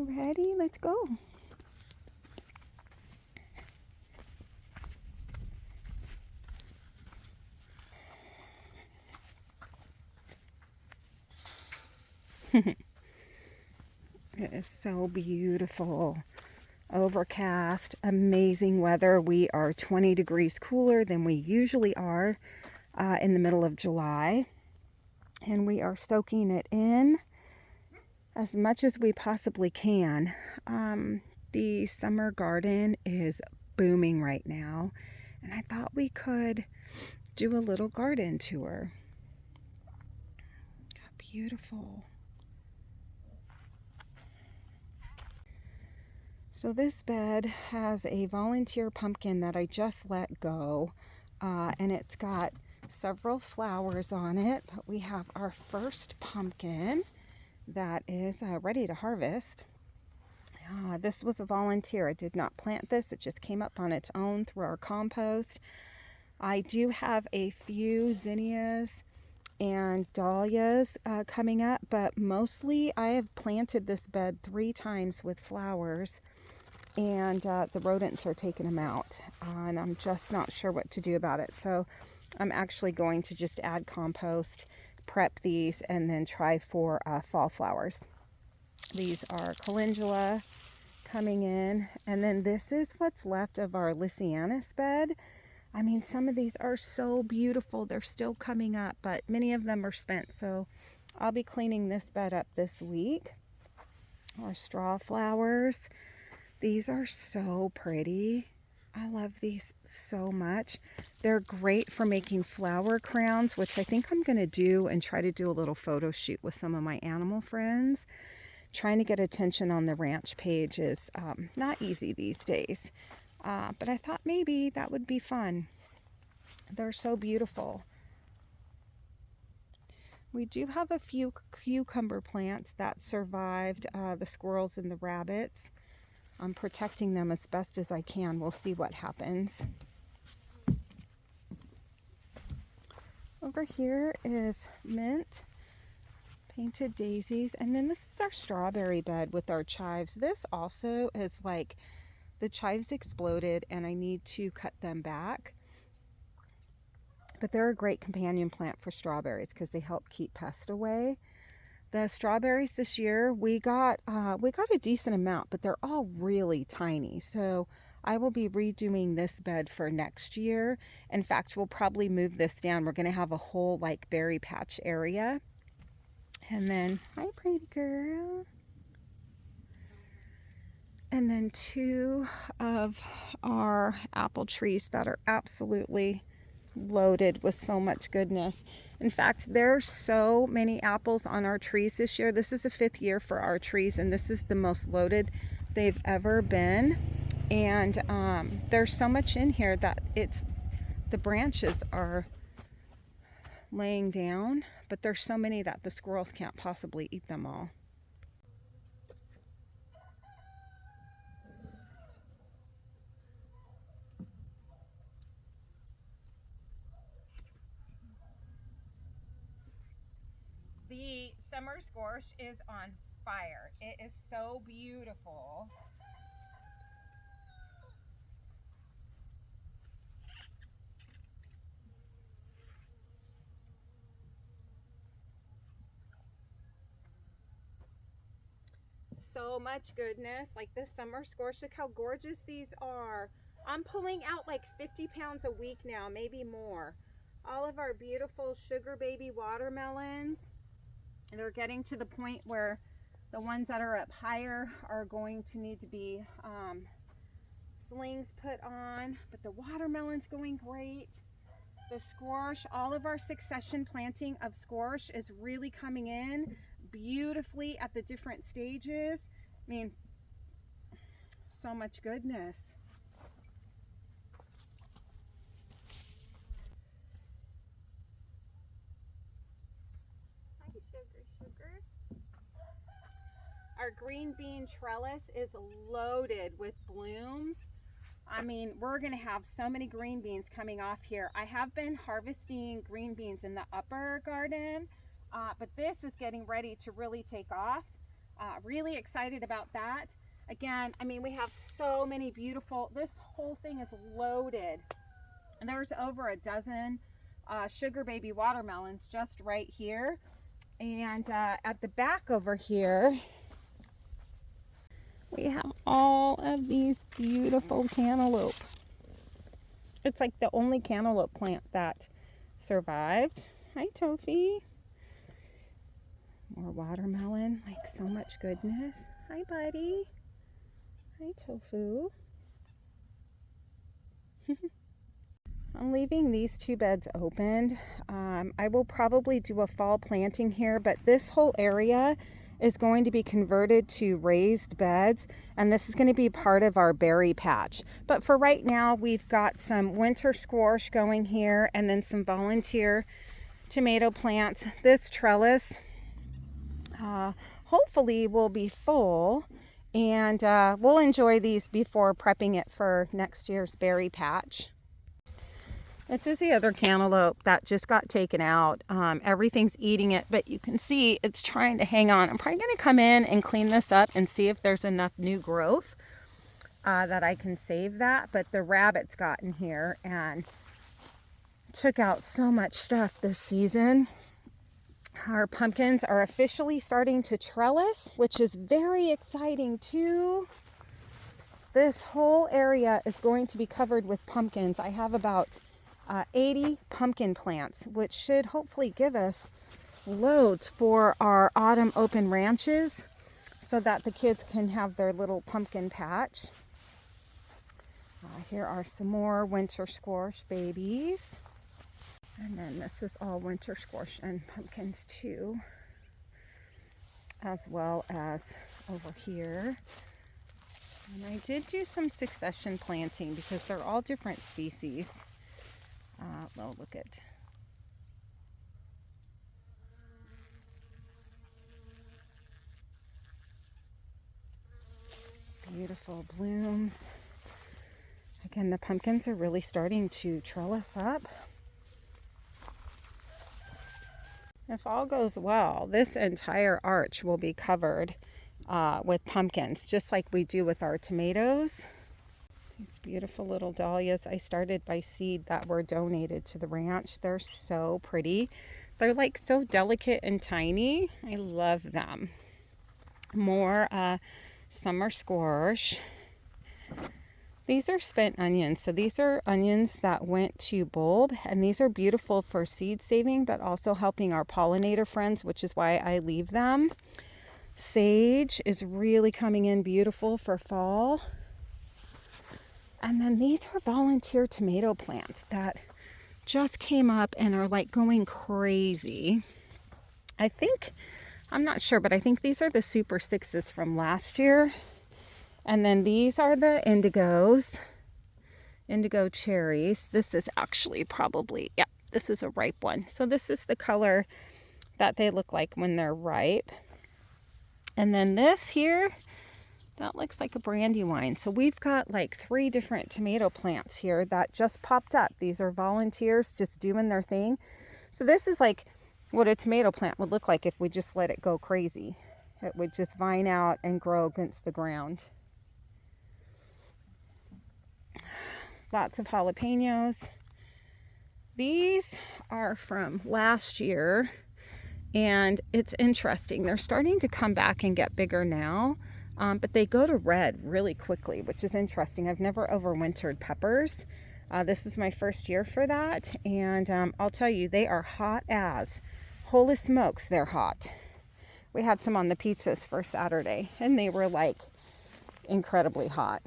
Ready? Let's go. It is so beautiful. Overcast, amazing weather. We are 20 degrees cooler than we usually are in the middle of July. And we are soaking it in as much as we possibly can. The summer garden is booming right now. And I thought we could do a little garden tour. How beautiful. So this bed has a volunteer pumpkin that I just let go, and it's got several flowers on it, but we have our first pumpkin that is ready to harvest. This was a volunteer. I did not plant this. It just came up on its own through our compost. I do have a few zinnias and dahlias coming up, but mostly I have planted this bed 3 times with flowers, and the rodents are taking them out, and I'm just not sure what to do about it. So I'm actually going to just add compost, prep these, and then try for fall flowers. These are calendula coming in, and then this is what's left of our Lycianus bed. I mean, some of these are so beautiful. They're still coming up, but many of them are spent. So I'll be cleaning this bed up this week. Our straw flowers. These are so pretty. I love these so much. They're great for making flower crowns, which I think I'm going to do and try to do a little photo shoot with some of my animal friends. Trying to get attention on the ranch page is not easy these days. But I thought maybe that would be fun. They're so beautiful. We do have a few cucumber plants that survived the squirrels and the rabbits. I'm protecting them as best as I can. We'll see what happens. Over here is mint, painted daisies, and then this is our strawberry bed with our chives. This also is like, the chives exploded and I need to cut them back. But they're a great companion plant for strawberries because they help keep pests away. The strawberries this year, we got a decent amount, but they're all really tiny. So I will be redoing this bed for next year. In fact, we'll probably move this down. We're going to have a whole like berry patch area. And then, hi pretty girl. And then 2 of our apple trees that are absolutely loaded with so much goodness. In fact, there's so many apples on our trees this year. This is the 5th year for our trees, and this is the most loaded they've ever been. And there's so much in here that the branches are laying down, but there's so many that the squirrels can't possibly eat them all. The summer squash is on fire. It is so beautiful. So much goodness. Like this summer squash, look how gorgeous these are. I'm pulling out like 50 pounds a week now, maybe more. All of our beautiful sugar baby watermelons. They're getting to the point where the ones that are up higher are going to need to be slings put on, but the watermelon's going great. The squash, all of our succession planting of squash is really coming in beautifully at the different stages. I mean, so much goodness. Hi, sugar. Our green bean trellis is loaded with blooms. I mean, we're going to have so many green beans coming off here. I have been harvesting green beans in the upper garden, but this is getting ready to really take off. Really excited about that. Again, I mean, we have so many beautiful, this whole thing is loaded. And there's over a dozen sugar baby watermelons just right here. And at the back over here, we have all of these beautiful cantaloupe. It's like the only cantaloupe plant that survived. Hi, Tofi. More watermelon, like so much goodness. Hi, buddy. Hi, Tofu. I'm leaving these two beds opened. I will probably do a fall planting here, but this whole area is going to be converted to raised beds, and this is going to be part of our berry patch. But for right now, we've got some winter squash going here and then some volunteer tomato plants. This trellis hopefully will be full, and we'll enjoy these before prepping it for next year's berry patch. This is the other cantaloupe that just got taken out. Everything's eating it, but you can see it's trying to hang on. I'm probably going to come in and clean this up and see if there's enough new growth that I can save that. But the rabbits got in here and took out so much stuff this season. Our pumpkins are officially starting to trellis, which is very exciting too. This whole area is going to be covered with pumpkins. I have about 80 pumpkin plants, which should hopefully give us loads for our autumn open ranches so that the kids can have their little pumpkin patch. Here are some more winter squash babies. And then this is all winter squash and pumpkins too, as well as over here. And I did do some succession planting because they're all different species. Well, look at beautiful blooms. Again, the pumpkins are really starting to trellis up. If all goes well, this entire arch will be covered with pumpkins, just like we do with our tomatoes. These beautiful little dahlias I started by seed that were donated to the ranch. They're so pretty. They're like so delicate and tiny. I love them. More summer squash. These are spent onions. So these are onions that went to bulb, and these are beautiful for seed saving, but also helping our pollinator friends, which is why I leave them. Sage is really coming in beautiful for fall. And then these are volunteer tomato plants that just came up and are like going crazy. I think, I'm not sure, but I think these are the Super Sixes from last year. And then these are the indigos, indigo cherries. This is actually probably, yeah, this is a ripe one. So this is the color that they look like when they're ripe. And then this here, that looks like a brandywine. So we've got like 3 different tomato plants here that just popped up. These are volunteers just doing their thing. So this is like what a tomato plant would look like if we just let it go crazy. It would just vine out and grow against the ground. Lots of jalapenos. These are from last year, and it's interesting. They're starting to come back and get bigger now. But they go to red really quickly, which is interesting. I've never overwintered peppers. This is my first year for that. And I'll tell you, they are hot as. Holy smokes, they're hot. We had some on the pizzas for Saturday, and they were like incredibly hot.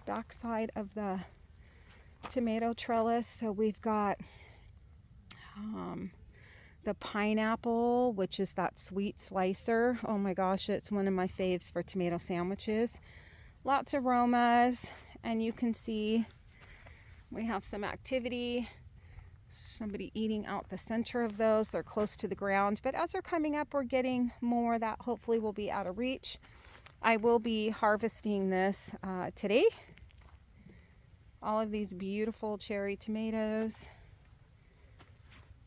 Back side of the tomato trellis. So we've got the pineapple, which is that sweet slicer. Oh my gosh, it's one of my faves for tomato sandwiches. Lots of aromas, and you can see we have some activity. Somebody eating out the center of those. They're close to the ground, but as they're coming up, we're getting more that hopefully will be out of reach. I will be harvesting this today. All of these beautiful cherry tomatoes.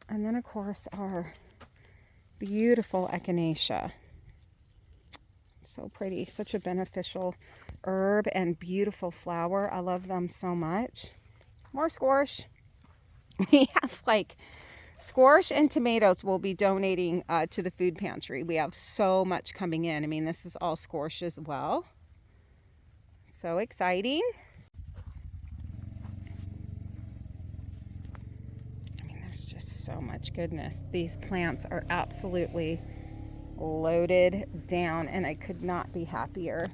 And then of course our Beautiful echinacea. So pretty. Such a beneficial herb and beautiful flower. I love them so much. More squash. We have like squash and tomatoes we'll be donating to the food pantry. We have so much coming in. I mean, this is all squash as well. So exciting. I mean, there's just so much goodness. These plants are absolutely loaded down, and I could not be happier.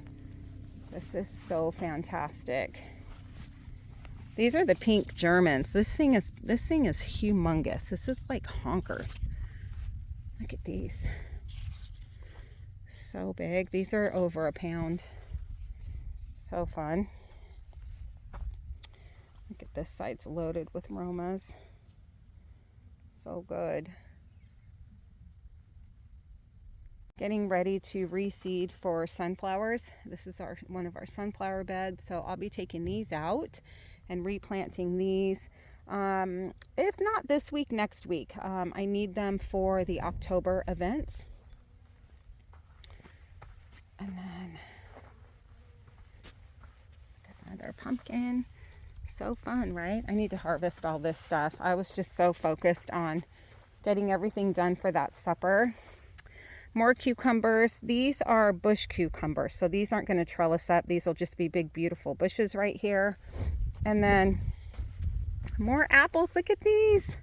This is so fantastic. These are the pink Germans. This thing is humongous. This is like honker. Look at these. So big. These are over a pound. So fun. Look at this side's loaded with aromas. So good. Getting ready to reseed for sunflowers. This is one of our sunflower beds, so I'll be taking these out and replanting these. If not this week, next week. I need them for the October events. And then another pumpkin. So fun, right? I need to harvest all this stuff. I was just so focused on getting everything done for that supper. More cucumbers. These are bush cucumbers, so these aren't going to trellis up. These will just be big, beautiful bushes right here. And then more apples. Look at these.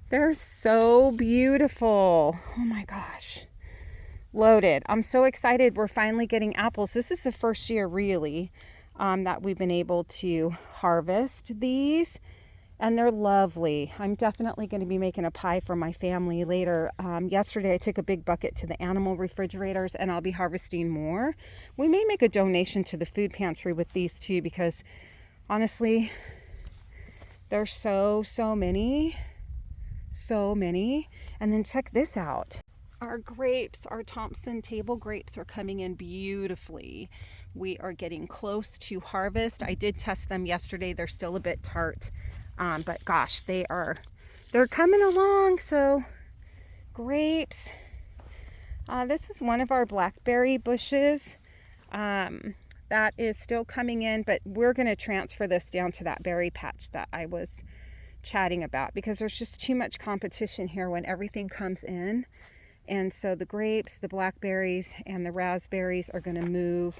They're so beautiful. Oh my gosh. Loaded. I'm so excited. We're finally getting apples. This is the first year really that we've been able to harvest these, and they're lovely. I'm definitely going to be making a pie for my family later. Yesterday I took a big bucket to the animal refrigerators, and I'll be harvesting more. We may make a donation to the food pantry with these too, because honestly there's so many. And then check this out. Our grapes, our Thompson table grapes, are coming in beautifully. We are getting close to harvest. I did test them yesterday. They're still a bit tart, but gosh, they're coming along. So grapes. This is one of our blackberry bushes that is still coming in, but we're going to transfer this down to that berry patch that I was chatting about, because there's just too much competition here when everything comes in. And so the grapes, the blackberries, and the raspberries are going to move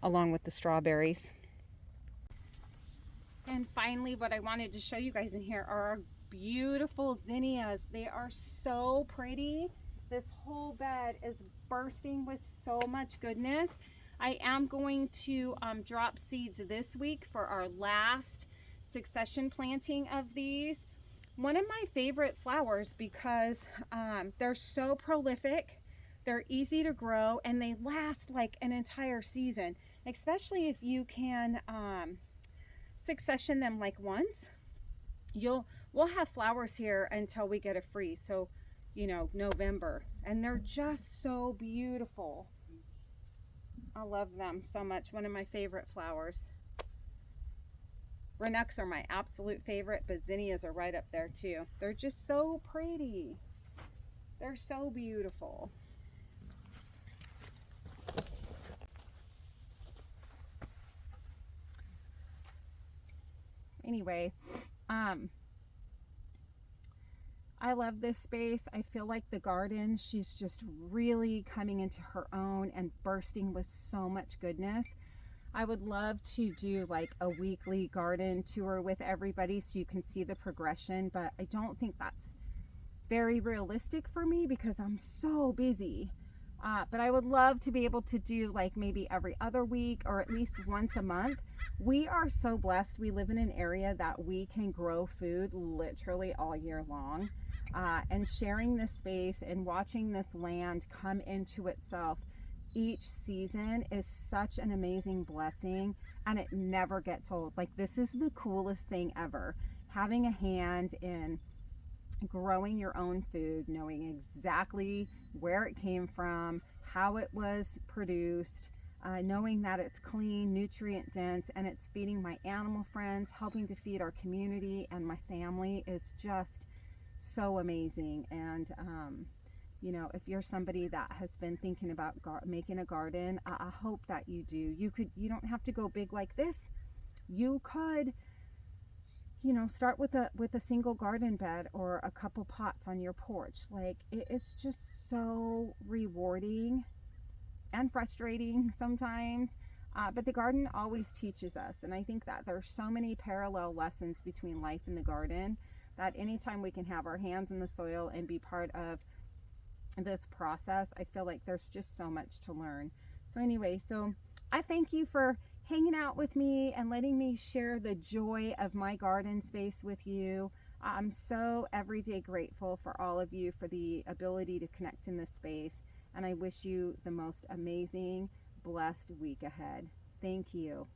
along with the strawberries. And finally, what I wanted to show you guys in here are our beautiful zinnias. They are so pretty. This whole bed is bursting with so much goodness. I am going to drop seeds this week for our last succession planting of these. One of my favorite flowers, because they're so prolific, they're easy to grow, and they last like an entire season, especially if you can succession them like once. We'll have flowers here until we get a freeze, so you know, November, and they're just so beautiful. I love them so much. One of my favorite flowers. Renux are my absolute favorite, but zinnias are right up there too. They're just so pretty. They're so beautiful. Anyway, I love this space. I feel like the garden, she's just really coming into her own and bursting with so much goodness. I would love to do like a weekly garden tour with everybody so you can see the progression, but I don't think that's very realistic for me because I'm so busy. But I would love to be able to do like maybe every other week or at least once a month. We are so blessed. We live in an area that we can grow food literally all year long. And sharing this space and watching this land come into itself each season is such an amazing blessing, and it never gets old. Like, this is the coolest thing ever, having a hand in growing your own food, knowing exactly where it came from, how it was produced, knowing that it's clean, nutrient dense, and it's feeding my animal friends, helping to feed our community and my family is just so amazing. And You know, if you're somebody that has been thinking about making a garden, I hope that you do. You don't have to go big like this. You could, you know, start with a single garden bed or a couple pots on your porch. Like it's just so rewarding and frustrating sometimes. But the garden always teaches us. And I think that there's so many parallel lessons between life and the garden that anytime we can have our hands in the soil and be part of this process, I feel like there's just so much to learn. So anyway, so I thank you for hanging out with me and letting me share the joy of my garden space with you. I'm so everyday grateful for all of you for the ability to connect in this space. And I wish you the most amazing, blessed week ahead. Thank you.